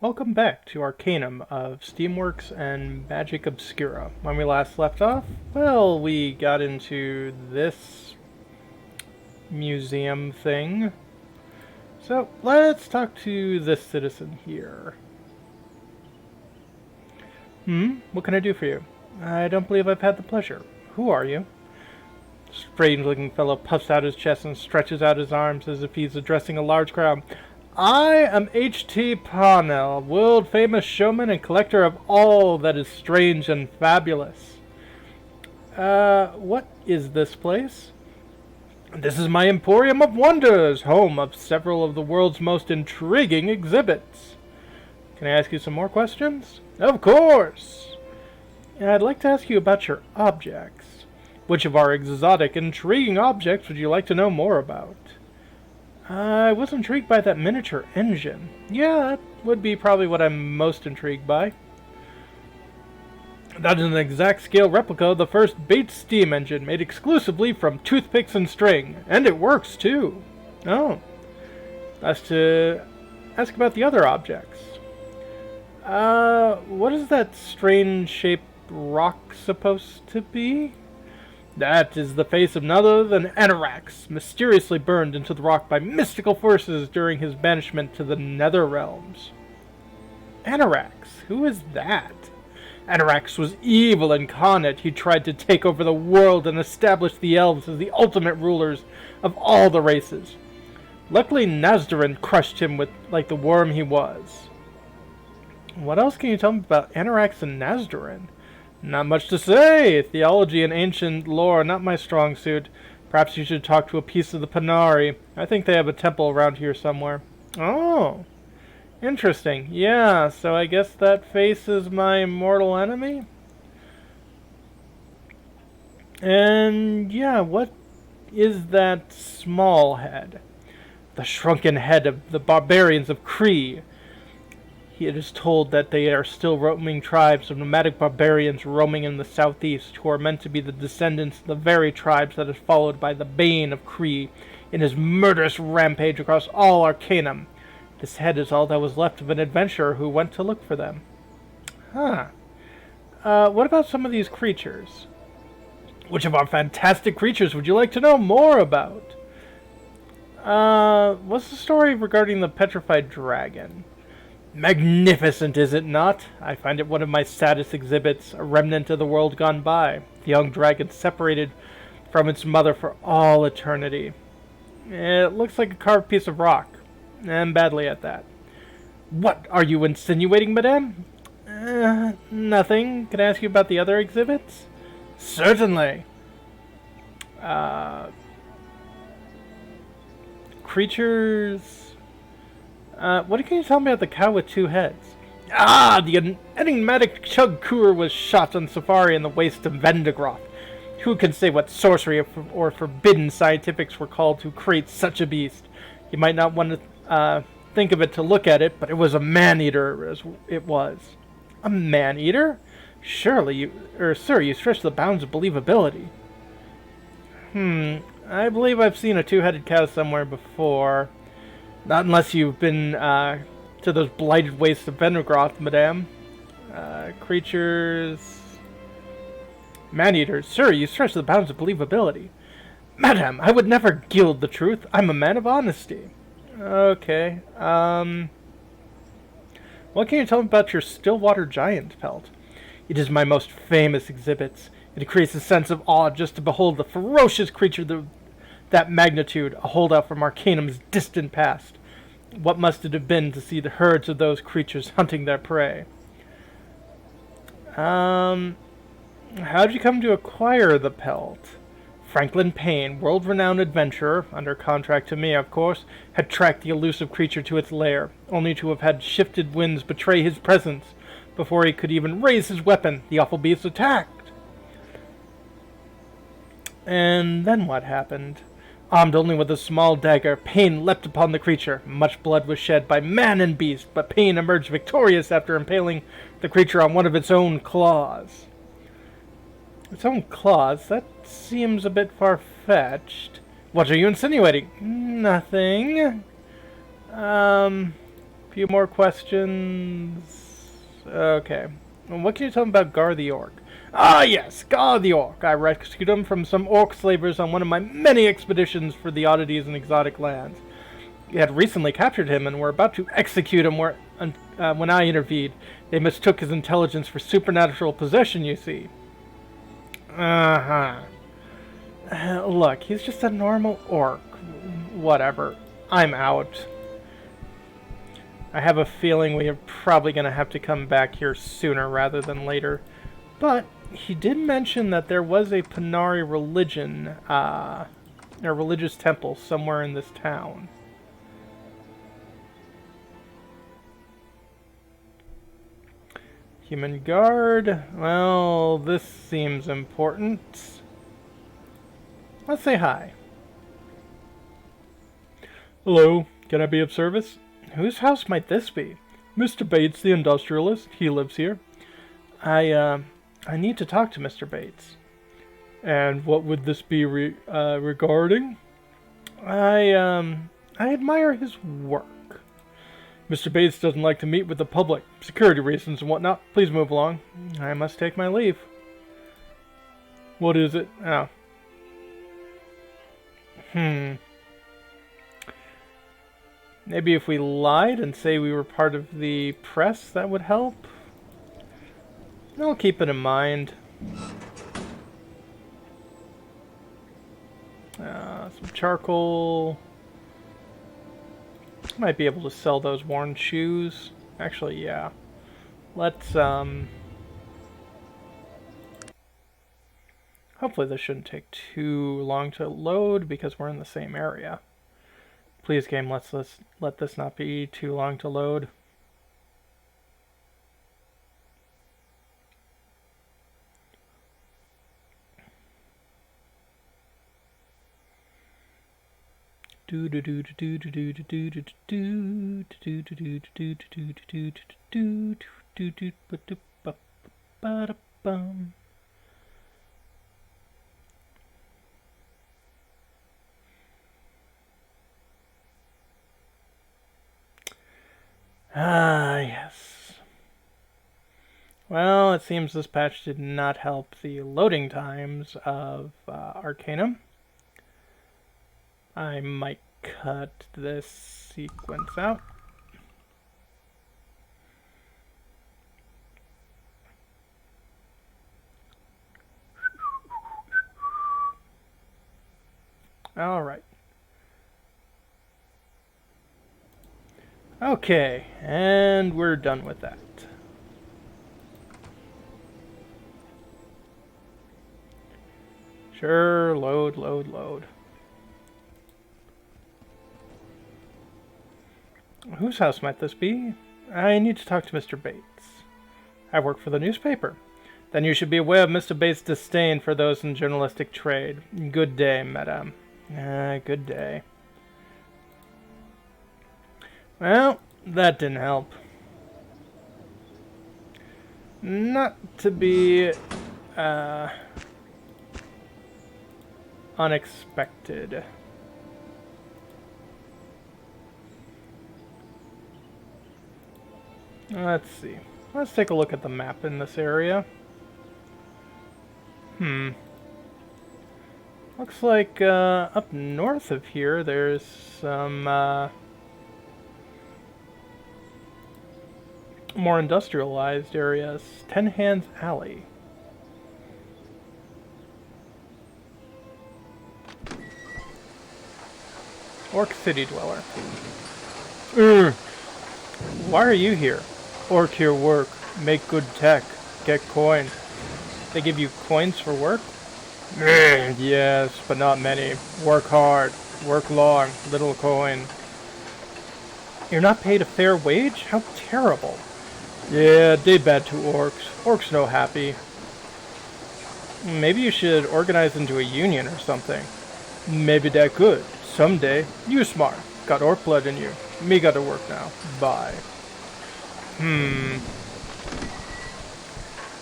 Welcome back to Arcanum of Steamworks and Magic Obscura. When we last left off, well, we got into this museum thing. So, let's talk to this citizen here. What can I do for you? I don't believe I've had the pleasure. Who are you? Strange-looking fellow puffs out his chest and stretches out his arms as if he's addressing a large crowd. I am H.T. Parnell, world-famous showman and collector of all that is strange and fabulous. What is this place? This is my Emporium of Wonders, home of several of the world's most intriguing exhibits. Can I ask you some more questions? Of course! I'd like to ask you about your objects. Which of our exotic, intriguing objects would you like to know more about? I was intrigued by that miniature engine. Yeah, that would be probably what I'm most intrigued by. That is an exact scale replica of the first Bates steam engine, made exclusively from toothpicks and string. And it works, too. Oh. As to ask about the other objects. What is that strange-shaped rock supposed to be? That is the face of none other than Anorax, mysteriously burned into the rock by mystical forces during his banishment to the Nether Realms. Anorax? Who is that? Anorax was evil incarnate. He tried to take over the world and establish the elves as the ultimate rulers of all the races. Luckily, Nazdarin crushed him like the worm he was. What else can you tell me about Anorax and Nazdarin? Not much to say. Theology and ancient lore are not my strong suit. Perhaps you should talk to a piece of the Panari. I think they have a temple around here somewhere. Oh. Interesting. Yeah, so I guess that face is my mortal enemy? And yeah, what is that small head? The shrunken head of the barbarians of Kree. It is told that they are still roaming tribes of nomadic barbarians roaming in the southeast, who are meant to be the descendants of the very tribes that is followed by the Bane of Kree in his murderous rampage across all Arcanum. This head is all that was left of an adventurer who went to look for them. Huh. What about some of these creatures? Which of our fantastic creatures would you like to know more about? What's the story regarding the petrified dragon? Magnificent, is it not? I find it one of my saddest exhibits, a remnant of the world gone by. The young dragon separated from its mother for all eternity. It looks like a carved piece of rock, and badly at that. What are you insinuating, madame? Nothing. Can I ask you about the other exhibits? Certainly. Creatures... what can you tell me about the cow with two heads? Ah, the enigmatic Chugkur was shot on safari in the waste of Vendigroth. Who can say what sorcery or forbidden scientifics were called to create such a beast? You might not want to think of it to look at it, but it was a man-eater, as it was. A man-eater? Surely sir, you stretch the bounds of believability. I believe I've seen a two-headed cow somewhere before. Not unless you've been to those blighted wastes of Vendigroth, madame. Creatures... Man-eaters. Sir, you stretch the bounds of believability. Madame, I would never gild the truth. I'm a man of honesty. Okay. What can you tell me about your Stillwater Giant pelt? It is my most famous exhibit. It creates a sense of awe just to behold the ferocious creature that magnitude, a holdout from Arcanum's distant past. What must it have been to see the herds of those creatures hunting their prey? How did you come to acquire the pelt? Franklin Payne, world-renowned adventurer, under contract to me, of course, had tracked the elusive creature to its lair, only to have had shifted winds betray his presence. Before he could even raise his weapon, the awful beast attacked. And then what happened? Armed only with a small dagger, Payne leapt upon the creature. Much blood was shed by man and beast, but Payne emerged victorious after impaling the creature on one of its own claws. Its own claws? That seems a bit far-fetched. What are you insinuating? Nothing. Few more questions. Okay. Well, what can you tell me about Gar the Orc? Ah, yes, Gar the Orc. I rescued him from some orc slavers on one of my many expeditions for the oddities and exotic lands. We had recently captured him and were about to execute him when I intervened. They mistook his intelligence for supernatural possession, you see. Uh-huh. Look, he's just a normal orc. Whatever. I'm out. I have a feeling we are probably going to have to come back here sooner rather than later. But he did mention that there was a Panari religion, a religious temple somewhere in this town. Human guard. Well, this seems important. Let's say hi. Hello, can I be of service? Whose house might this be? Mr. Bates, the industrialist. He lives here. I need to talk to Mr. Bates. And what would this be regarding? I admire his work. Mr. Bates doesn't like to meet with the public. Security reasons and whatnot. Please move along. I must take my leave. What is it? Oh. Maybe if we lied and say we were part of the press, that would help? I'll keep it in mind. Some charcoal. Might be able to sell those worn shoes. Actually, yeah. Let's, hopefully this shouldn't take too long to load because we're in the same area. Please, game, let this not be too long to load. Ah, yes. Well, it seems this patch did not help the loading times of Arcanum. I might cut this sequence out. All right. Okay, and we're done with that. Sure, load, load, load. Whose house might this be? I need to talk to Mr. Bates. I work for the newspaper. Then you should be aware of Mr. Bates' disdain for those in journalistic trade. Good day, madame. Good day. Well, that didn't help. Not to be, unexpected. Let's see. Let's take a look at the map in this area. Looks like up north of here there's some more industrialized areas. Ten Hands Alley. Orc City Dweller. Why are you here? Orc here work. Make good tech. Get coin. They give you coins for work? Yes, but not many. Work hard. Work long. Little coin. You're not paid a fair wage? How terrible. Yeah, they bad to orcs. Orcs no happy. Maybe you should organize into a union or something. Maybe that good. Someday. You smart. Got orc blood in you. Me gotta work now. Bye.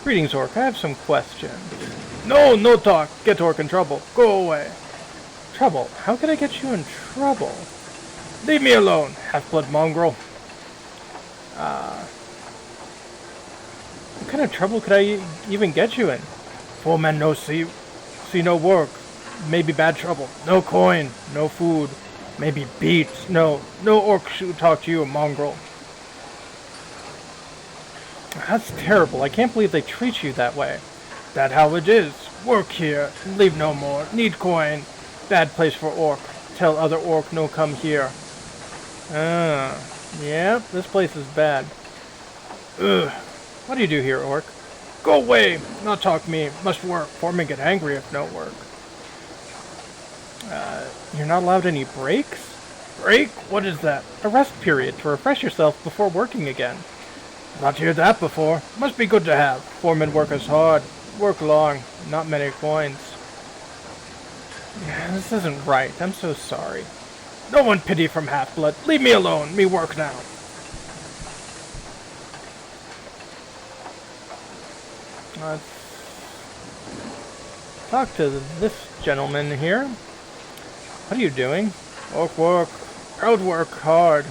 Greetings, Orc. I have some questions. No, no talk. Get Orc in trouble. Go away. Trouble? How can I get you in trouble? Leave me alone, half-blood mongrel. kind of trouble could I even get you in? Poor man no see no work. Maybe bad trouble. No coin, no food. Maybe beat. No orc should talk to you, a mongrel. That's terrible. I can't believe they treat you that way. That how it is. Work here. Leave no more. Need coin. Bad place for orc. Tell other orc no come here. Yeah, this place is bad. Ugh. What do you do here, orc? Go away! Not talk me. Must work. Foreman get angry if no work. You're not allowed any breaks? Break? What is that? A rest period to refresh yourself before working again. Not heard that before. Must be good to have. Foreman work us hard. Work long. Not many coins. This isn't right. I'm so sorry. No one pity from Half-Blood. Leave me alone. Me work now. Let's talk to this gentleman here. What are you doing? Work. Proud work hard.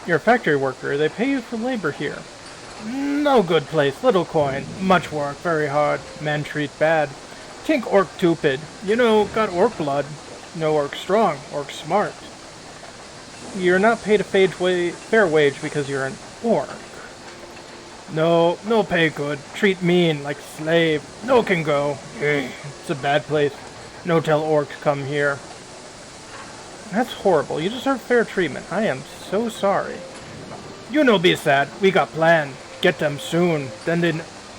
You're a factory worker. They pay you for labor here. No good place. Little coin. Much work. Very hard. Men treat bad. Tink orc stupid. You know, got orc blood. No orc strong. Orc smart. You're not paid a fair wage because you're an orc. No pay good. Treat mean like slave. No can go. It's a bad place. No tell orc come here. That's horrible. You deserve fair treatment. I am so sorry. You no be sad. We got plan. Get them soon. Then they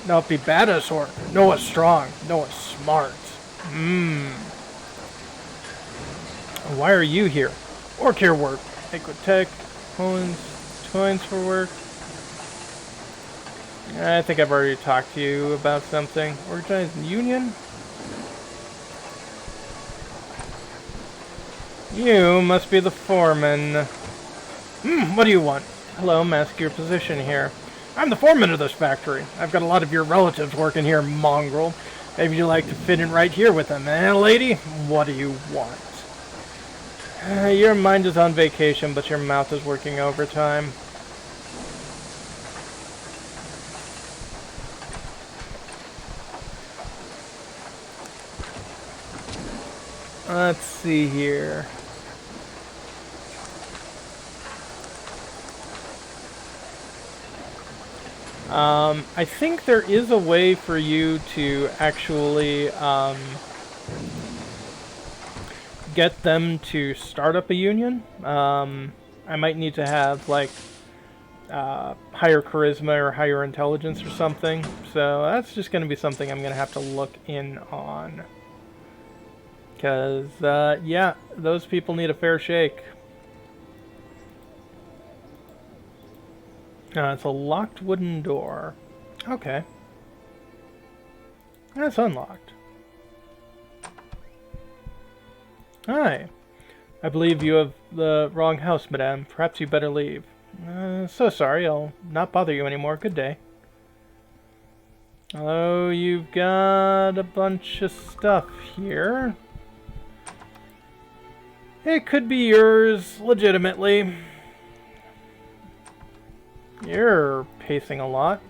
not be bad as orc. No us strong. No us smart. Why are you here? Orc here work. Equitech. Coins for work. I think I've already talked to you about something. Organized union? You must be the foreman. What do you want? Hello, ask your position here. I'm the foreman of this factory. I've got a lot of your relatives working here, mongrel. Maybe you'd like to fit in right here with them, eh, lady? What do you want? Your mind is on vacation, but your mouth is working overtime. Let's see here. I think there is a way for you to actually get them to start up a union. I might need to have like higher charisma or higher intelligence or something. So that's just going to be something I'm going to have to look in on. Because, yeah, those people need a fair shake. It's a locked wooden door. Okay. That's unlocked. Hi. I believe you have the wrong house, madame. Perhaps you better leave. So sorry, I'll not bother you anymore. Good day. Oh, you've got a bunch of stuff here. It could be yours, legitimately. You're pacing a lot.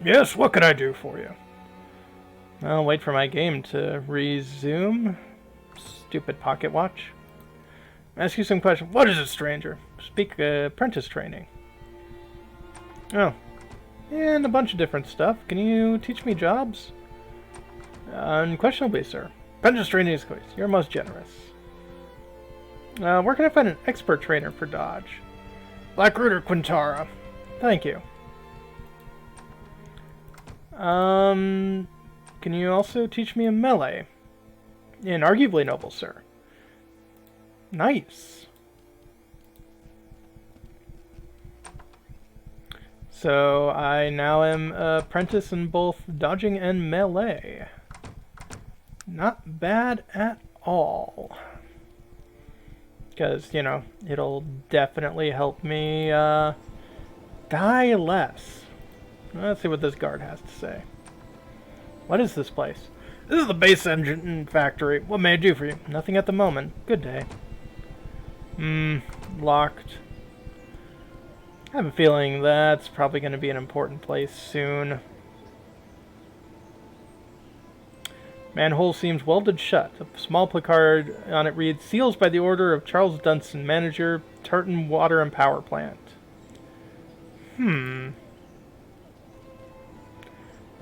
Yes, what can I do for you? I'll wait for my game to resume. Stupid pocket watch. Ask you some questions. What is it, stranger? Speak apprentice training. Oh. And a bunch of different stuff. Can you teach me jobs? Unquestionably, sir. Apprentice training is quick. You're most generous. Where can I find an expert trainer for Dodge? Blackroot or Quintara? Thank you. Can you also teach me a melee? Inarguably noble, sir. Nice. So I now am apprentice in both dodging and melee. Not bad at all. Because, you know, it'll definitely help me die less. Let's see what this guard has to say. What is this place? This is the base engine factory. What may I do for you? Nothing at the moment. Good day. Locked. I have a feeling that's probably going to be an important place soon. Manhole seems welded shut. A small placard on it reads, "Seals by the order of Charles Dunson, manager, Tartan Water and Power Plant." The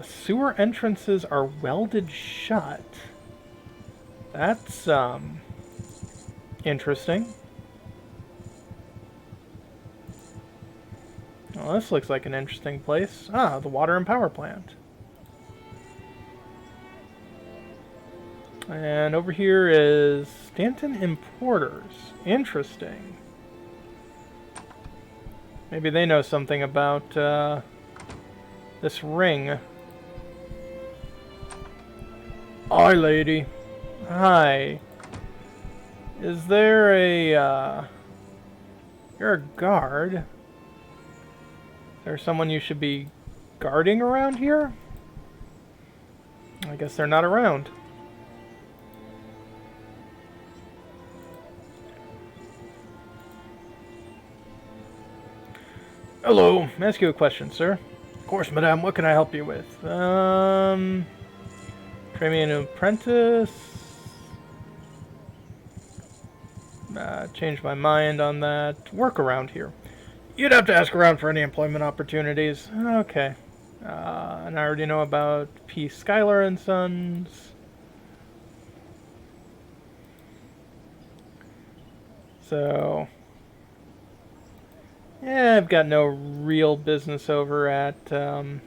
sewer entrances are welded shut. That's, interesting. Well, this looks like an interesting place. Ah, the water and power plant. And over here is Stanton Importers. Interesting. Maybe they know something about this ring. Hi, lady. Hi. Is there a, you're a guard. Is there someone you should be guarding around here? I guess they're not around. Hello, may I ask you a question, sir? Of course, madame. What can I help you with? Train me an apprentice. Change my mind on that. Work around here. You'd have to ask around for any employment opportunities. Okay. And I already know about P. Schuyler and Sons. So... yeah, I've got no real business over at the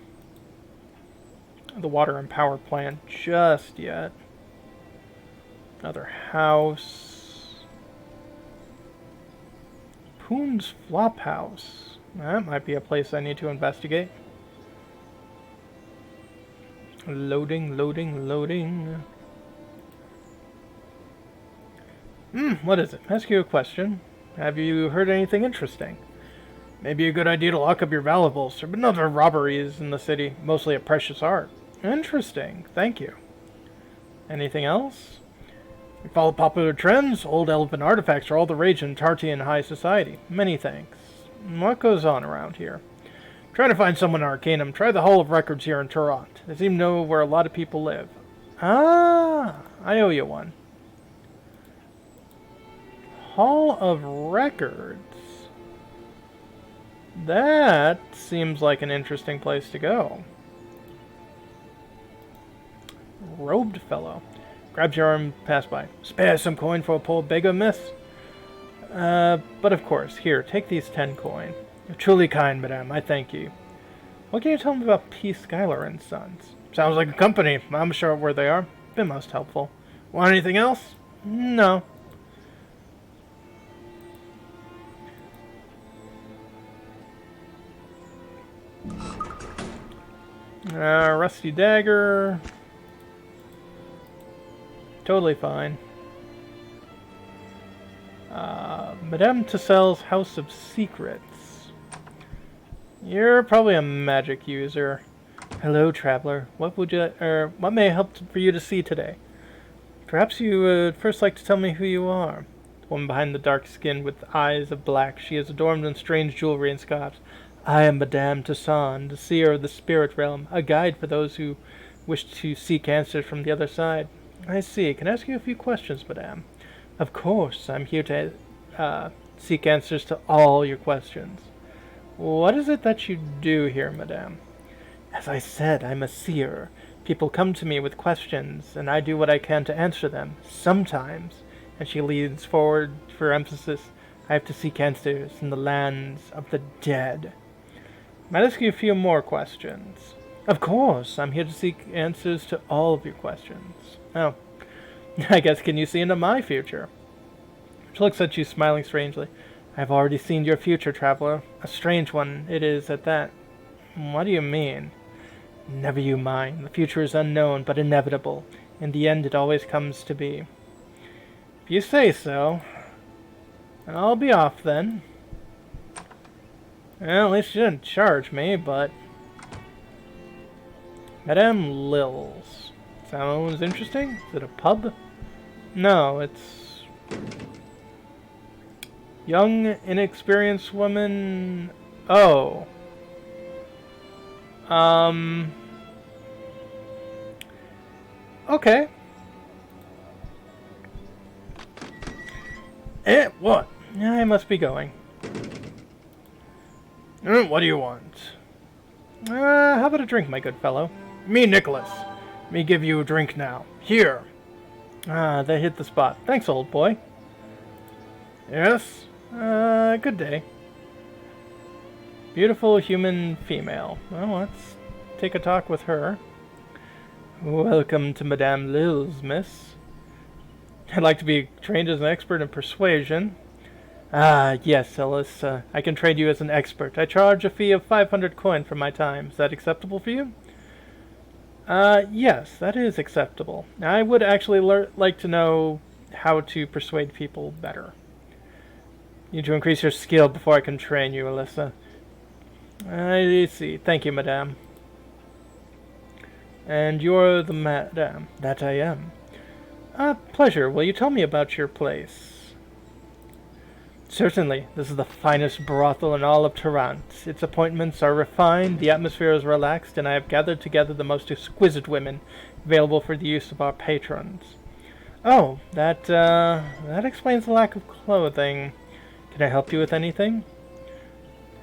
water and power plant just yet. Another house. Poon's Flop House. That might be a place I need to investigate. Loading, loading, loading. What is it? Ask you a question. Have you heard anything interesting? Maybe a good idea to lock up your valuables. There have been other robberies in the city, mostly of precious art. Interesting. Thank you. Anything else? We follow popular trends. Old elven artifacts are all the rage in Tartian high society. Many thanks. What goes on around here? Trying to find someone in Arcanum. Try the Hall of Records here in Tarant. They seem to know where a lot of people live. Ah, I owe you one. Hall of Records. That seems like an interesting place to go. Robed fellow. Grabs your arm, pass by. Spare some coin for a poor beggar, miss? But of course. Here, take these 10 coin. You're truly kind, madame. I thank you. What can you tell me about P. Schuyler and Sons? Sounds like a company. I'm sure where they are. Been most helpful. Want anything else? No. Rusty dagger. Totally fine. Madame Tassel's House of Secrets. You're probably a magic user. Hello, traveler. What may I help for you to see today? Perhaps you would first like to tell me who you are. The woman behind the dark skin with eyes of black. She is adorned in strange jewelry and scarves. I am Madame Tassan, the seer of the spirit realm, a guide for those who wish to seek answers from the other side. I see. Can I ask you a few questions, madame? Of course. I'm here to seek answers to all your questions. What is it that you do here, madame? As I said, I'm a seer. People come to me with questions, and I do what I can to answer them. Sometimes, and she leans forward for emphasis, I have to seek answers in the lands of the dead. Might ask you a few more questions. Of course, I'm here to seek answers to all of your questions. Oh, I guess can you see into my future? She looks at you, smiling strangely. I've already seen your future, traveler. A strange one it is at that. What do you mean? Never you mind. The future is unknown, but inevitable. In the end, it always comes to be. If you say so. I'll be off then. Well, at least you didn't charge me, but... Madame Lil's. Sounds interesting. Is it a pub? No, it's... Young, inexperienced woman. Oh. Okay. What? I must be going. What do you want? How about a drink, my good fellow? Me, Nicholas. Me give you a drink now. Here. Ah, that hit the spot. Thanks, old boy. Yes? Good day. Beautiful human female. Well, let's take a talk with her. Welcome to Madame Lil's, miss. I'd like to be trained as an expert in persuasion. Ah, yes, Ellis. I can train you as an expert. I charge a fee of 500 coin for my time. Is that acceptable for you? Yes, that is acceptable. I would actually like to know how to persuade people better. You need to increase your skill before I can train you, Alyssa. I see. Thank you, madame. And you're the madame. That I am. Pleasure. Will you tell me about your place? Certainly. This is the finest brothel in all of Tarant. Its appointments are refined, the atmosphere is relaxed, and I have gathered together the most exquisite women available for the use of our patrons. Oh, that explains the lack of clothing. Can I help you with anything?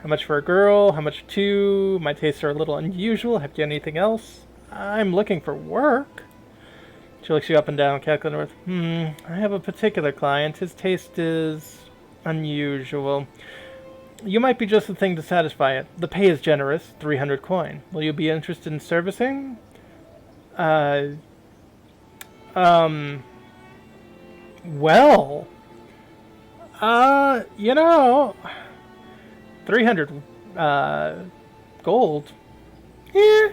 How much for a girl? How much two? My tastes are a little unusual. Have you anything else? I'm looking for work. She looks you up and down, calculating with, I have a particular client. His taste is unusual. You might be just the thing to satisfy it. The pay is generous, 300 coin. Will you be interested in servicing? Well, 300, gold. Yeah,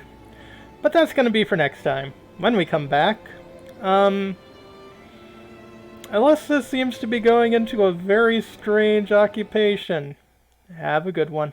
but that's gonna be for next time. When we come back, Alyssa seems to be going into a very strange occupation. Have a good one.